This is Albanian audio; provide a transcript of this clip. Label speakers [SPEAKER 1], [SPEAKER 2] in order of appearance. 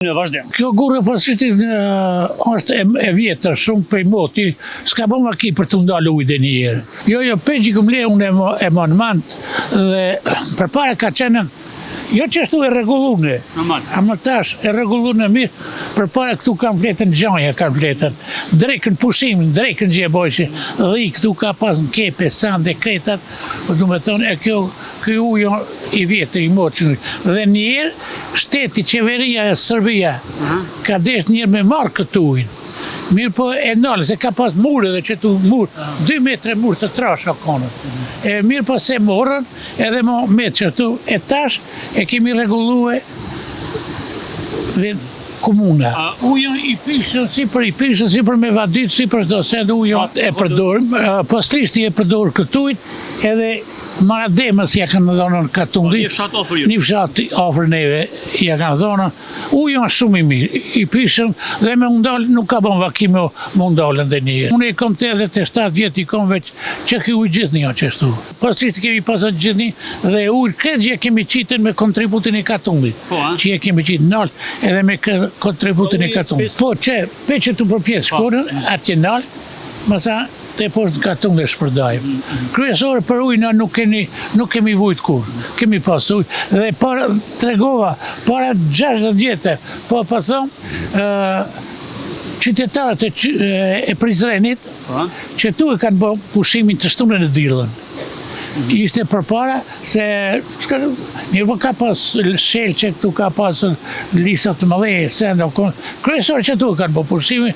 [SPEAKER 1] Në vazhdim.
[SPEAKER 2] Kjo gurë pasitit është e vjetër, shumë prej moti, s'ka bo ma ki për të ndalë ujde një herë. Jo, peqi këm le unë e monument dhe për pare ka qenë, jo që ashtu e regullune, ama tash e regullune mirë, për pare këtu kam fletën gjanja, kam fletën, drekën pushimin, drekën që e bojshi, dhe këtu ka pas në kepe, sande, kretat, du me thonë, e kjo ujo i vjetër, i moqën, dhe njerë, shteti, qeveria e Serbia, ka desh njerë me marë këtë ujnë. Mirë po e nalë, se ka pas murë dhe që tu murë, 2 metre murë të trasha konët. Mirë po se morën, edhe mo metë që tu e tash, e kemi regullue dhe komuna. Ujën i pishën si për me vadit, si për shdo se ujën e përdorim, postrishti e përdorë këtë ujnë, edhe Marademës ja kanë dhonën Katundi. Një fshat ofër neve ja kanë dhonën. Ujën është shumë i mirë, i pishëm dhe me undalë nuk ka bon vakime me undalën dhe një. Unë e kom të edhe të 7 vjetë i kom veç që ki ujë gjithë një qështu. Postrishti kemi pasat gjithë një dhe ujë këtë që kemi qitën me kontributin e Katundit. Që kemi qitë nalë edhe me kontributin e Katundit. Po që peqë të përpjesë shkorën, atje nalë, mësa të poshtë në Katundit shpërdajmë. Kryesore për ujë nuk kemi vujtë kur, kemi pas ujë. Dhe tregova, para 60 vjetë, po thomë, qytetarët e Prizrenit, që tu e kanë bo pushimin të shtunën e Dirlën. Ishte përpara se njërë po ka pas shelë që këtu ka pas lisat të mëdheje, kryesore që tu e kanë bo pushimin.